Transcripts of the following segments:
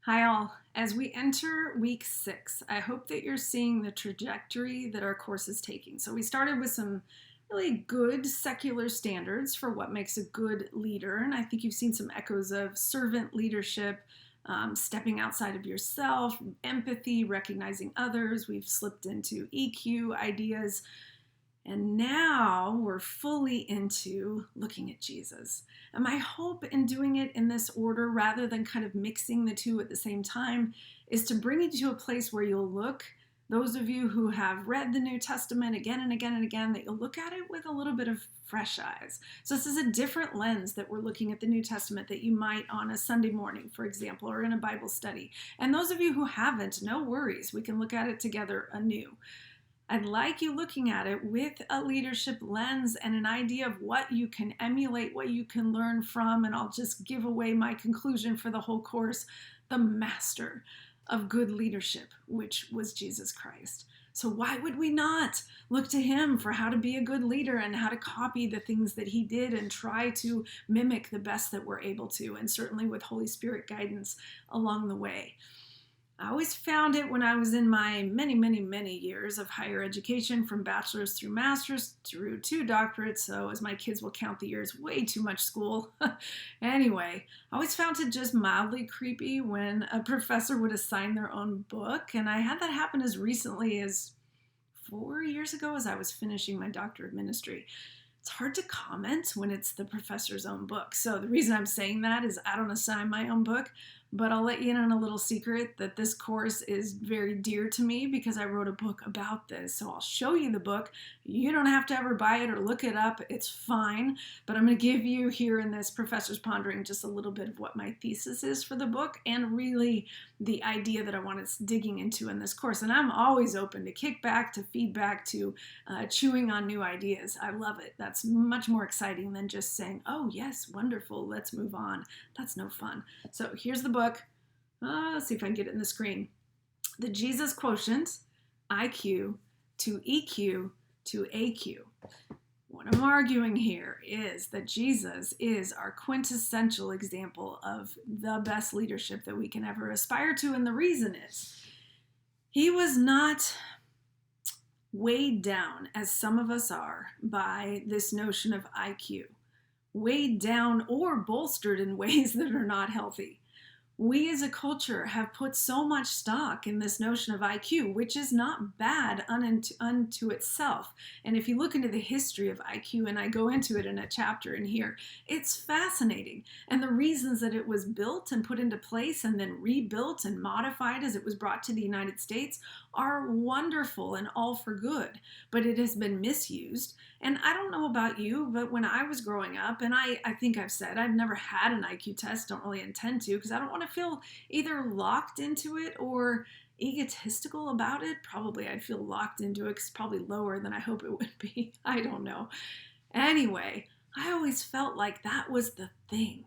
Hi, all. As we enter week 6, I hope that you're seeing the trajectory that our course is taking. So, we started with some really good secular standards for what makes a good leader. And I think you've seen some echoes of servant leadership, stepping outside of yourself, empathy, recognizing others. We've slipped into EQ ideas. And now we're fully into looking at Jesus. And my hope in doing it in this order, rather than kind of mixing the two at the same time, is to bring you to a place where you'll look, those of you who have read the New Testament again and again and again, that you'll look at it with a little bit of fresh eyes. So this is a different lens that we're looking at the New Testament that you might on a Sunday morning, for example, or in a Bible study. And those of you who haven't, no worries. We can look at it together anew. I'd like you looking at it with a leadership lens and an idea of what you can emulate, what you can learn from, and I'll just give away my conclusion for the whole course, the master of good leadership, which was Jesus Christ. So why would we not look to him for how to be a good leader and how to copy the things that he did and try to mimic the best that we're able to, and certainly with Holy Spirit guidance along the way. I always found it when I was in my many years of higher education, from bachelor's through master's through 2 doctorates. So, as my kids will count the years, way too much school. Anyway, I always found it just mildly creepy when a professor would assign their own book. And I had that happen as recently as 4 years ago as I was finishing my doctorate of ministry. It's hard to comment when it's the professor's own book. So the reason I'm saying that is I don't assign my own book, but I'll let you in on a little secret that this course is very dear to me because I wrote a book about this. So I'll show you the book. You don't have to ever buy it or look it up. It's fine. But I'm going to give you here in this Professor's Pondering just a little bit of what my thesis is for the book and really the idea that I want us digging into in this course. And I'm always open to kickback, to feedback, to chewing on new ideas. I love it. That's much more exciting than just saying, oh, yes, wonderful, let's move on. That's no fun. So here's the book. Let's see if I can get it in the screen. The Jesus Quotient, IQ to EQ to AQ. What I'm arguing here is that Jesus is our quintessential example of the best leadership that we can ever aspire to. And the reason is he was not weighed down, as some of us are, by this notion of IQ, weighed down or bolstered in ways that are not healthy. We as a culture have put so much stock in this notion of IQ, which is not bad unto itself. And if you look into the history of IQ, and I go into it in a chapter in here, it's fascinating. And the reasons that it was built and put into place and then rebuilt and modified as it was brought to the United States are wonderful and all for good. But it has been misused. And I don't know about you, but when I was growing up, and I think I've said I've never had an IQ test, don't really intend to, because I don't want to feel either locked into it or egotistical about it. Probably I'd feel locked into it because it's probably lower than I hope it would be. I don't know. Anyway, I always felt like that was the thing.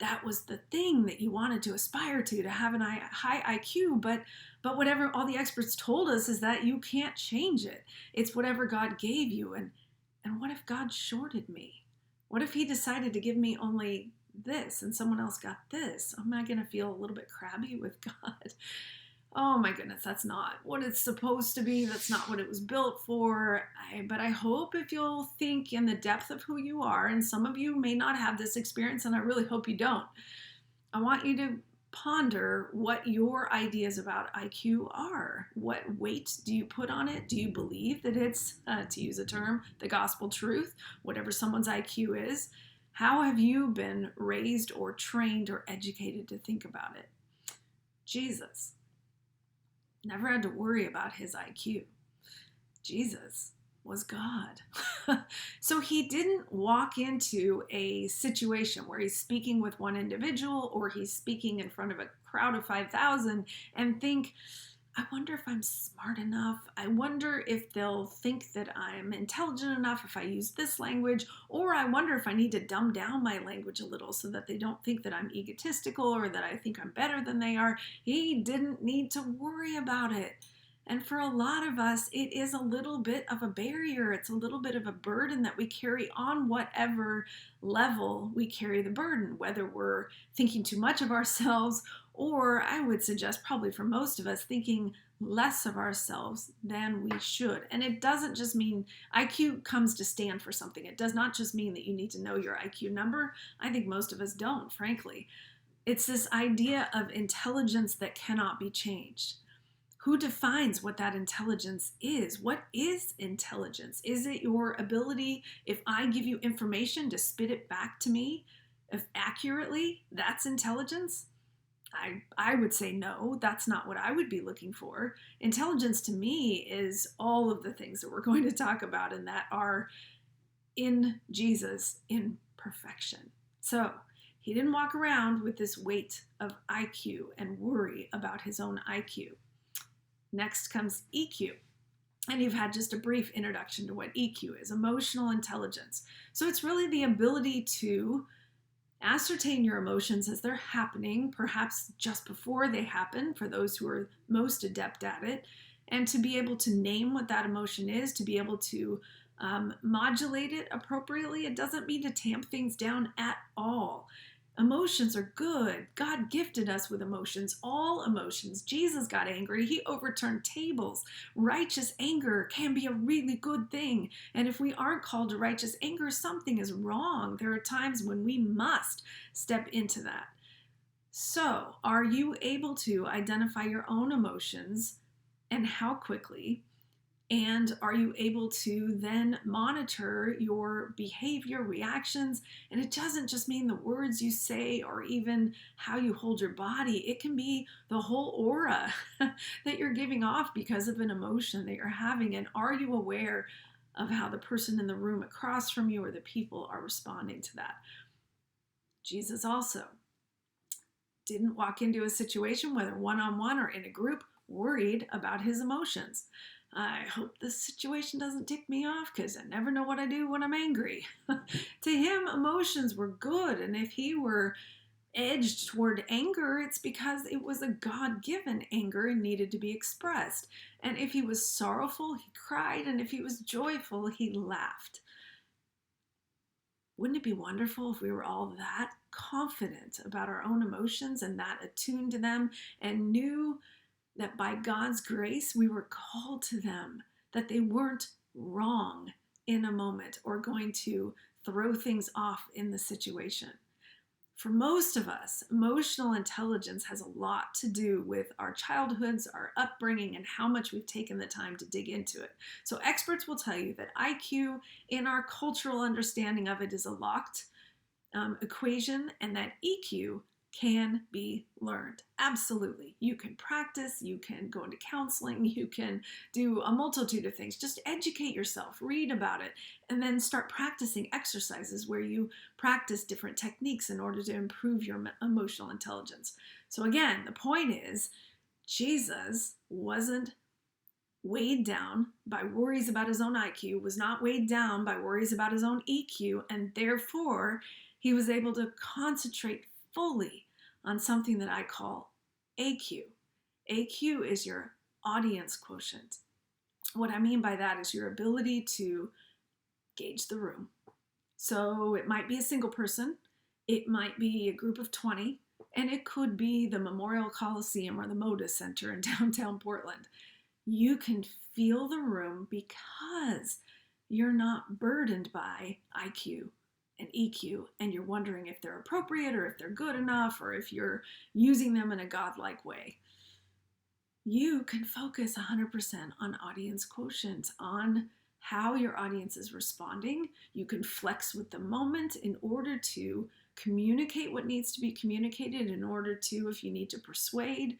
That was the thing that you wanted to aspire to have a high IQ, but whatever all the experts told us is that you can't change it. It's whatever God gave you. And what if God shorted me? What if he decided to give me only this and someone else got this? Am I going to feel a little bit crabby with God? Oh my goodness, that's not what it's supposed to be. That's not what it was built for. But I hope if you'll think in the depth of who you are, and some of you may not have this experience, and I really hope you don't, I want you to ponder what your ideas about IQ are. What weight do you put on it? Do you believe that it's, to use a term, the gospel truth, whatever someone's IQ is? How have you been raised or trained or educated to think about it? Jesus never had to worry about his IQ. Jesus was God. So he didn't walk into a situation where he's speaking with one individual or he's speaking in front of a crowd of 5,000 and think, I wonder if I'm smart enough. I wonder if they'll think that I'm intelligent enough if I use this language, or I wonder if I need to dumb down my language a little so that they don't think that I'm egotistical or that I think I'm better than they are. He didn't need to worry about it. And for a lot of us, it is a little bit of a barrier. It's a little bit of a burden that we carry on whatever level we carry the burden, whether we're thinking too much of ourselves or I would suggest probably for most of us, thinking less of ourselves than we should. And it doesn't just mean IQ comes to stand for something. It does not just mean that you need to know your IQ number. I think most of us don't, frankly. It's this idea of intelligence that cannot be changed. Who defines what that intelligence is? What is intelligence? Is it your ability, if I give you information, to spit it back to me if accurately? That's intelligence? I would say no, that's not what I would be looking for. Intelligence to me is all of the things that we're going to talk about and that are in Jesus in perfection. So he didn't walk around with this weight of IQ and worry about his own IQ. Next comes EQ. And you've had just a brief introduction to what EQ is, emotional intelligence. So it's really the ability to ascertain your emotions as they're happening, perhaps just before they happen, for those who are most adept at it, and to be able to name what that emotion is, to be able to modulate it appropriately. It doesn't mean to tamp things down at all. Emotions are good. God gifted us with emotions, all emotions. Jesus got angry. He overturned tables. Righteous anger can be a really good thing. And if we aren't called to righteous anger, something is wrong. There are times when we must step into that. So, are you able to identify your own emotions and how quickly? And are you able to then monitor your behavior, reactions? And it doesn't just mean the words you say or even how you hold your body. It can be the whole aura that you're giving off because of an emotion that you're having. And are you aware of how the person in the room across from you or the people are responding to that? Jesus also didn't walk into a situation, whether one-on-one or in a group, worried about his emotions. I hope this situation doesn't tick me off because I never know what I do when I'm angry. To him, emotions were good. And if he were edged toward anger, it's because it was a God-given anger and needed to be expressed. And if he was sorrowful, he cried. And if he was joyful, he laughed. Wouldn't it be wonderful if we were all that confident about our own emotions and that attuned to them and knew that by God's grace, we were called to them, that they weren't wrong in a moment or going to throw things off in the situation. For most of us, emotional intelligence has a lot to do with our childhoods, our upbringing, and how much we've taken the time to dig into it. So experts will tell you that IQ, in our cultural understanding of it, is a locked equation, and that EQ can be learned. Absolutely. You can practice, you can go into counseling, you can do a multitude of things. Just educate yourself, read about it, and then start practicing exercises where you practice different techniques in order to improve your emotional intelligence. So again, the point is, Jesus wasn't weighed down by worries about his own IQ, was not weighed down by worries about his own EQ, and therefore he was able to concentrate fully on something that I call AQ. AQ is your audience quotient. What I mean by that is your ability to gauge the room. So it might be a single person, it might be a group of 20, and it could be the Memorial Coliseum or the Moda Center in downtown Portland. You can feel the room because you're not burdened by IQ and EQ, and you're wondering if they're appropriate or if they're good enough or if you're using them in a godlike way. You can focus 100% on audience quotient, on how your audience is responding. You can flex with the moment in order to communicate what needs to be communicated, in order to, if you need to persuade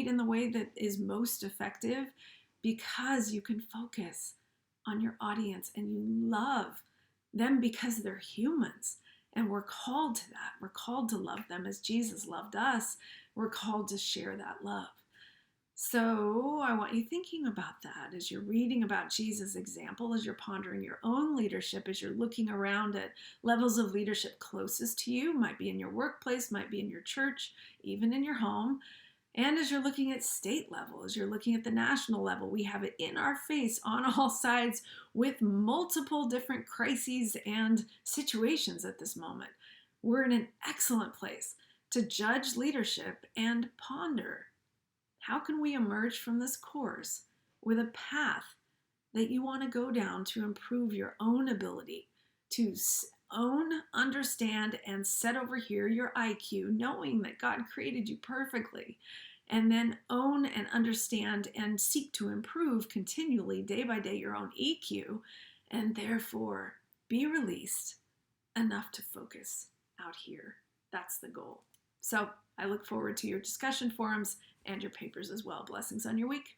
in the way that is most effective, because you can focus on your audience and you love them because they're humans. And we're called to that. We're called to love them as Jesus loved us. We're called to share that love. So I want you thinking about that as you're reading about Jesus' example, as you're pondering your own leadership, as you're looking around at levels of leadership closest to you, might be in your workplace, might be in your church, even in your home. And as you're looking at state level, as you're looking at the national level, we have it in our face on all sides with multiple different crises and situations at this moment. We're in an excellent place to judge leadership and ponder, how can we emerge from this course with a path that you want to go down to improve your own ability to own, understand, and set over here your IQ, knowing that God created you perfectly, and then own and understand and seek to improve continually, day by day, your own EQ, and therefore be released enough to focus out here. That's the goal. So I look forward to your discussion forums and your papers as well. Blessings on your week.